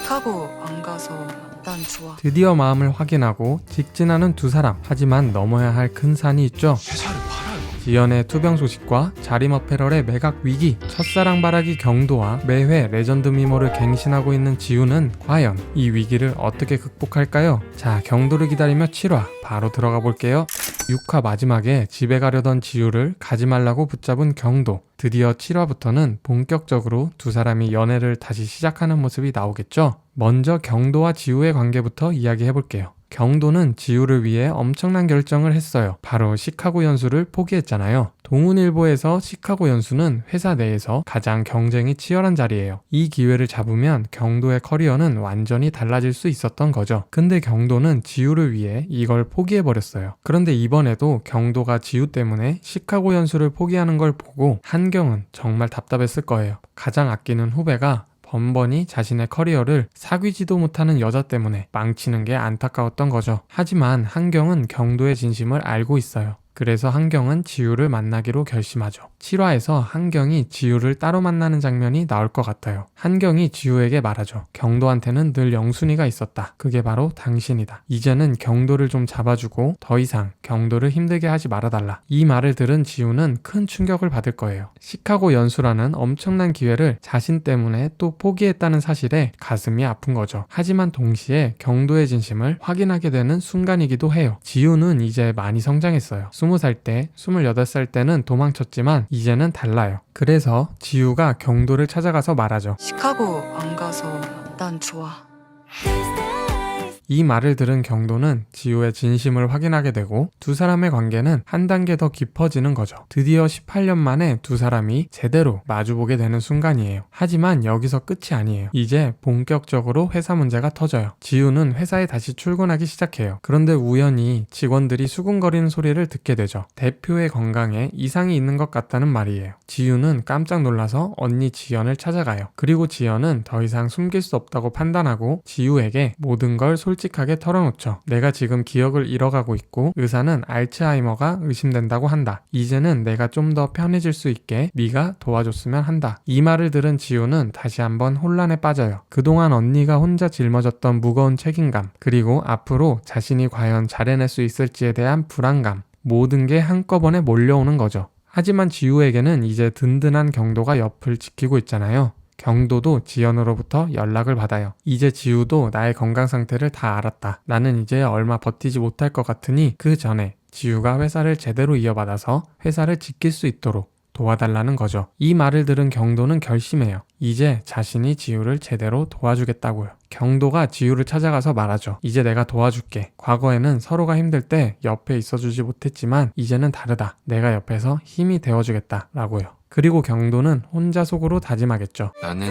시카고 안 가서 난 좋아. 드디어 마음을 확인하고 직진하는 두 사람. 하지만 넘어야 할 큰 산이 있죠. 회사를 팔아요. 지연의 투병 소식과 자림 어페럴의 매각 위기, 첫사랑 바라기 경도와 매회 레전드 미모를 갱신하고 있는 지우는 과연 이 위기를 어떻게 극복할까요? 자, 경도를 기다리며 7화 바로 들어가 볼게요. 6화 마지막에 집에 가려던 지우를 가지 말라고 붙잡은 경도. 드디어 7화부터는 본격적으로 두 사람이 연애를 다시 시작하는 모습이 나오겠죠. 먼저 경도와 지우의 관계부터 이야기해볼게요. 경도는 지우를 위해 엄청난 결정을 했어요. 바로 시카고 연수를 포기했잖아요. 동훈일보에서 시카고 연수는 회사 내에서 가장 경쟁이 치열한 자리예요. 이 기회를 잡으면 경도의 커리어는 완전히 달라질 수 있었던 거죠. 근데 경도는 지우를 위해 이걸 포기해버렸어요. 그런데 이번에도 경도가 지우 때문에 시카고 연수를 포기하는 걸 보고 한경은 정말 답답했을 거예요. 가장 아끼는 후배가 번번이 자신의 커리어를 사귀지도 못하는 여자 때문에 망치는 게 안타까웠던 거죠. 하지만 한경은 경도의 진심을 알고 있어요. 그래서 한경은 지우를 만나기로 결심하죠. 7화에서 한경이 지우를 따로 만나는 장면이 나올 것 같아요. 한경이 지우에게 말하죠. 경도한테는 늘 영순이가 있었다. 그게 바로 당신이다. 이제는 경도를 좀 잡아주고 더 이상 경도를 힘들게 하지 말아달라. 이 말을 들은 지우는 큰 충격을 받을 거예요. 시카고 연수라는 엄청난 기회를 자신 때문에 또 포기했다는 사실에 가슴이 아픈 거죠. 하지만 동시에 경도의 진심을 확인하게 되는 순간이기도 해요. 지우는 이제 많이 성장했어요. 20살 때, 28살 때는 도망쳤지만 이제는 달라요. 그래서 지우가 경도를 찾아가서 말하죠. 시카고 안 가서 난 좋아. 이 말을 들은 경도는 지우의 진심을 확인하게 되고 두 사람의 관계는 한 단계 더 깊어지는 거죠. 드디어 18년 만에 두 사람이 제대로 마주보게 되는 순간이에요. 하지만 여기서 끝이 아니에요. 이제 본격적으로 회사 문제가 터져요. 지우는 회사에 다시 출근하기 시작해요. 그런데 우연히 직원들이 수군거리는 소리를 듣게 되죠. 대표의 건강에 이상이 있는 것 같다는 말이에요. 지우는 깜짝 놀라서 언니 지연을 찾아가요. 그리고 지연은 더 이상 숨길 수 없다고 판단하고 지우에게 모든 걸 솔직하게 털어놓죠. 내가 지금 기억을 잃어가고 있고 의사는 알츠하이머가 의심된다고 한다. 이제는 내가 좀 더 편해질 수 있게 네가 도와줬으면 한다. 이 말을 들은 지우는 다시 한번 혼란에 빠져요. 그동안 언니가 혼자 짊어졌던 무거운 책임감, 그리고 앞으로 자신이 과연 잘해낼 수 있을지에 대한 불안감, 모든 게 한꺼번에 몰려오는 거죠. 하지만 지우에게는 이제 든든한 경도가 옆을 지키고 있잖아요. 경도도 지연으로부터 연락을 받아요. 이제 지우도 나의 건강 상태를 다 알았다. 나는 이제 얼마 버티지 못할 것 같으니 그 전에 지우가 회사를 제대로 이어받아서 회사를 지킬 수 있도록 도와달라는 거죠. 이 말을 들은 경도는 결심해요. 이제 자신이 지우를 제대로 도와주겠다고요. 경도가 지우를 찾아가서 말하죠. 이제 내가 도와줄게. 과거에는 서로가 힘들 때 옆에 있어주지 못했지만 이제는 다르다. 내가 옆에서 힘이 되어주겠다 라고요. 그리고 경도는 혼자 속으로 다짐하겠죠. 나는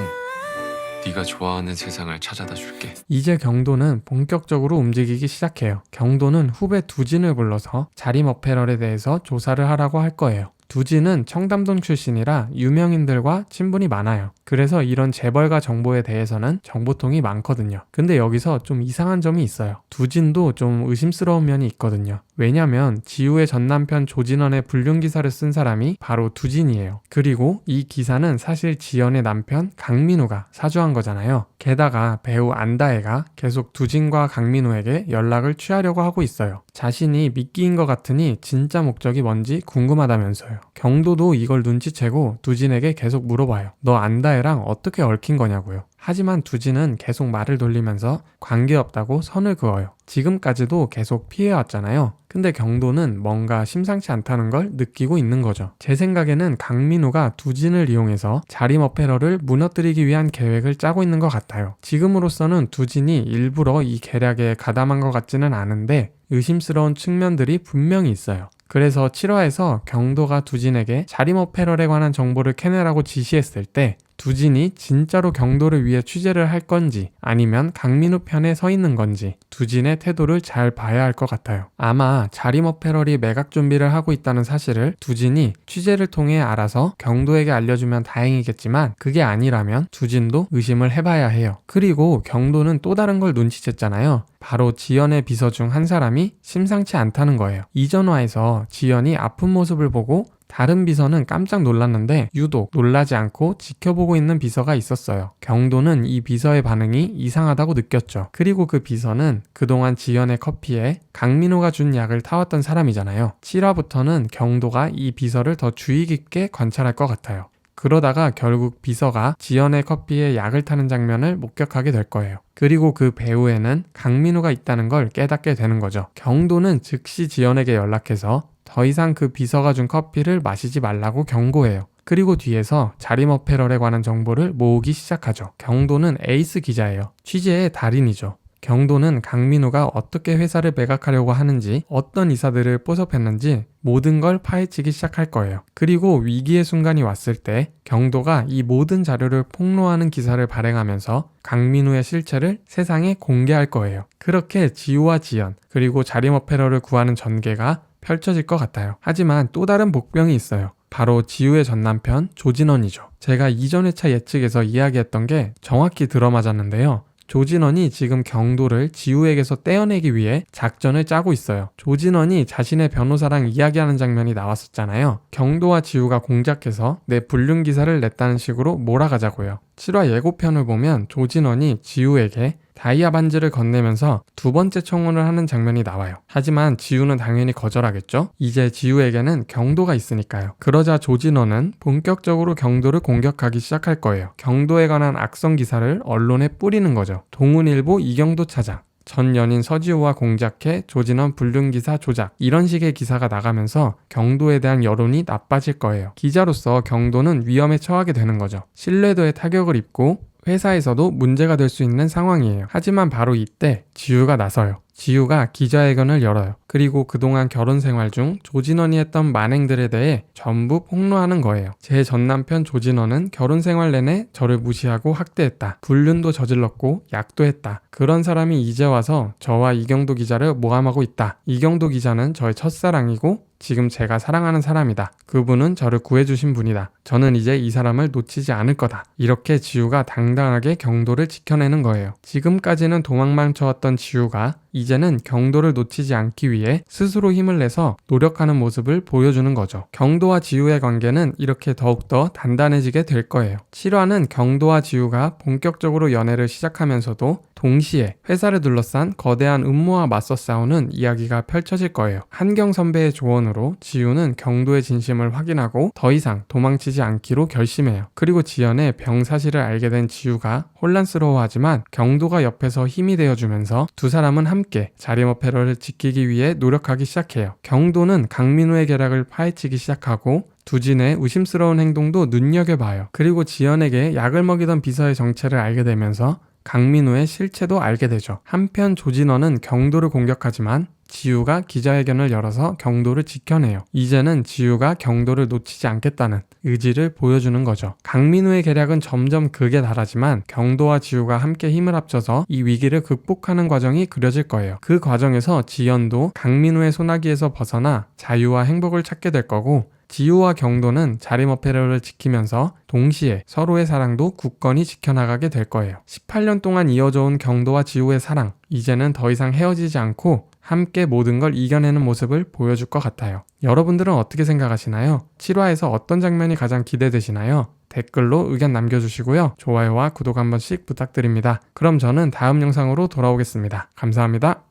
네가 좋아하는 세상을 찾아다 줄게. 이제 경도는 본격적으로 움직이기 시작해요. 경도는 후배 두진을 불러서 자림 어페럴에 대해서 조사를 하라고 할 거예요. 두진은 청담동 출신이라 유명인들과 친분이 많아요. 그래서 이런 재벌가 정보에 대해서는 정보통이 많거든요. 근데 여기서 좀 이상한 점이 있어요. 두진도 좀 의심스러운 면이 있거든요. 왜냐면 지우의 전남편 조진원의 불륜 기사를 쓴 사람이 바로 두진이에요. 그리고 이 기사는 사실 지연의 남편 강민우가 사주한 거잖아요. 게다가 배우 안다혜가 계속 두진과 강민우에게 연락을 취하려고 하고 있어요. 자신이 미끼인 것 같으니 진짜 목적이 뭔지 궁금하다면서요. 경도도 이걸 눈치채고 두진에게 계속 물어봐요. 너 안다혜랑 어떻게 얽힌 거냐고요. 하지만 두진은 계속 말을 돌리면서 관계없다고 선을 그어요. 지금까지도 계속 피해왔잖아요. 근데 경도는 뭔가 심상치 않다는 걸 느끼고 있는 거죠. 제 생각에는 강민우가 두진을 이용해서 자림 어페럴을 무너뜨리기 위한 계획을 짜고 있는 것 같아요. 지금으로서는 두진이 일부러 이 계략에 가담한 것 같지는 않은데 의심스러운 측면들이 분명히 있어요. 그래서 7화에서 경도가 두진에게 자림 어페럴에 관한 정보를 캐내라고 지시했을 때 두진이 진짜로 경도를 위해 취재를 할 건지 아니면 강민우 편에 서 있는 건지 두진의 태도를 잘 봐야 할 것 같아요. 아마 자림 어페럴이 매각 준비를 하고 있다는 사실을 두진이 취재를 통해 알아서 경도에게 알려주면 다행이겠지만 그게 아니라면 두진도 의심을 해봐야 해요. 그리고 경도는 또 다른 걸 눈치챘잖아요. 바로 지연의 비서 중 한 사람이 심상치 않다는 거예요. 이전 화에서 지연이 아픈 모습을 보고 다른 비서는 깜짝 놀랐는데 유독 놀라지 않고 지켜보고 있는 비서가 있었어요. 경도는 이 비서의 반응이 이상하다고 느꼈죠. 그리고 그 비서는 그동안 지연의 커피에 강민호가 준 약을 타왔던 사람이잖아요. 7화부터는 경도가 이 비서를 더 주의 깊게 관찰할 것 같아요. 그러다가 결국 비서가 지연의 커피에 약을 타는 장면을 목격하게 될 거예요. 그리고 그 배후에는 강민호가 있다는 걸 깨닫게 되는 거죠. 경도는 즉시 지연에게 연락해서 더 이상 그 비서가 준 커피를 마시지 말라고 경고해요. 그리고 뒤에서 자림어패럴에 관한 정보를 모으기 시작하죠. 경도는 에이스 기자예요. 취재의 달인이죠. 경도는 강민호가 어떻게 회사를 매각하려고 하는지, 어떤 이사들을 포섭했는지 모든 걸 파헤치기 시작할 거예요. 그리고 위기의 순간이 왔을 때 경도가 이 모든 자료를 폭로하는 기사를 발행하면서 강민호의 실체를 세상에 공개할 거예요. 그렇게 지우와 지연, 그리고 자림어패럴을 구하는 전개가 펼쳐질 것 같아요. 하지만 또 다른 복병이 있어요. 바로 지우의 전남편 조진원이죠. 제가 이전 회차 예측에서 이야기했던 게 정확히 들어맞았는데요. 조진원이 지금 경도를 지우에게서 떼어내기 위해 작전을 짜고 있어요. 조진원이 자신의 변호사랑 이야기하는 장면이 나왔었잖아요. 경도와 지우가 공작해서 내 불륜 기사를 냈다는 식으로 몰아가자고요. 7화 예고편을 보면 조진원이 지우에게 다이아 반지를 건네면서 두 번째 청혼을 하는 장면이 나와요. 하지만 지우는 당연히 거절하겠죠? 이제 지우에게는 경도가 있으니까요. 그러자 조진원은 본격적으로 경도를 공격하기 시작할 거예요. 경도에 관한 악성 기사를 언론에 뿌리는 거죠. 동훈일보 이경도 차장, 전 연인 서지호와 공작해 조진원 불륜기사 조작, 이런 식의 기사가 나가면서 경도에 대한 여론이 나빠질 거예요. 기자로서 경도는 위험에 처하게 되는 거죠. 신뢰도에 타격을 입고 회사에서도 문제가 될 수 있는 상황이에요. 하지만 바로 이때 지우가 나서요. 지우가 기자회견을 열어요. 그리고 그동안 결혼 생활 중 조진원이 했던 만행들에 대해 전부 폭로하는 거예요. 제 전남편 조진원은 결혼 생활 내내 저를 무시하고 학대했다. 불륜도 저질렀고 약도 했다. 그런 사람이 이제 와서 저와 이경도 기자를 모함하고 있다. 이경도 기자는 저의 첫사랑이고 지금 제가 사랑하는 사람이다. 그분은 저를 구해주신 분이다. 저는 이제 이 사람을 놓치지 않을 거다. 이렇게 지우가 당당하게 경도를 지켜내는 거예요. 지금까지는 도망만 쳐왔던 지우가 이제는 경도를 놓치지 않기 위해 스스로 힘을 내서 노력하는 모습을 보여주는 거죠. 경도와 지우의 관계는 이렇게 더욱더 단단해지게 될 거예요. 7화는 경도와 지우가 본격적으로 연애를 시작하면서도 동시에 회사를 둘러싼 거대한 음모와 맞서 싸우는 이야기가 펼쳐질 거예요. 한경 선배의 조언으로 지우는 경도의 진심을 확인하고 더 이상 도망치지 않기로 결심해요. 그리고 지연의 병 사실을 알게 된 지우가 혼란스러워하지만 경도가 옆에서 힘이 되어주면서 두 사람은 함께 자림어패럴을 지키기 위해 노력하기 시작해요. 경도는 강민호의 계략을 파헤치기 시작하고 두진의 의심스러운 행동도 눈여겨봐요. 그리고 지연에게 약을 먹이던 비서의 정체를 알게 되면서 강민호의 실체도 알게 되죠. 한편 조진원은 경도를 공격하지만 지우가 기자회견을 열어서 경도를 지켜내요. 이제는 지우가 경도를 놓치지 않겠다는 의지를 보여주는 거죠. 강민호의 계략은 점점 극에 달하지만 경도와 지우가 함께 힘을 합쳐서 이 위기를 극복하는 과정이 그려질 거예요. 그 과정에서 지연도 강민호의 소나기에서 벗어나 자유와 행복을 찾게 될 거고, 지우와 경도는 자림어패럴을 지키면서 동시에 서로의 사랑도 굳건히 지켜나가게 될 거예요. 18년 동안 이어져 온 경도와 지우의 사랑, 이제는 더 이상 헤어지지 않고 함께 모든 걸 이겨내는 모습을 보여줄 것 같아요. 여러분들은 어떻게 생각하시나요? 7화에서 어떤 장면이 가장 기대되시나요? 댓글로 의견 남겨주시고요. 좋아요와 구독 한 번씩 부탁드립니다. 그럼 저는 다음 영상으로 돌아오겠습니다. 감사합니다.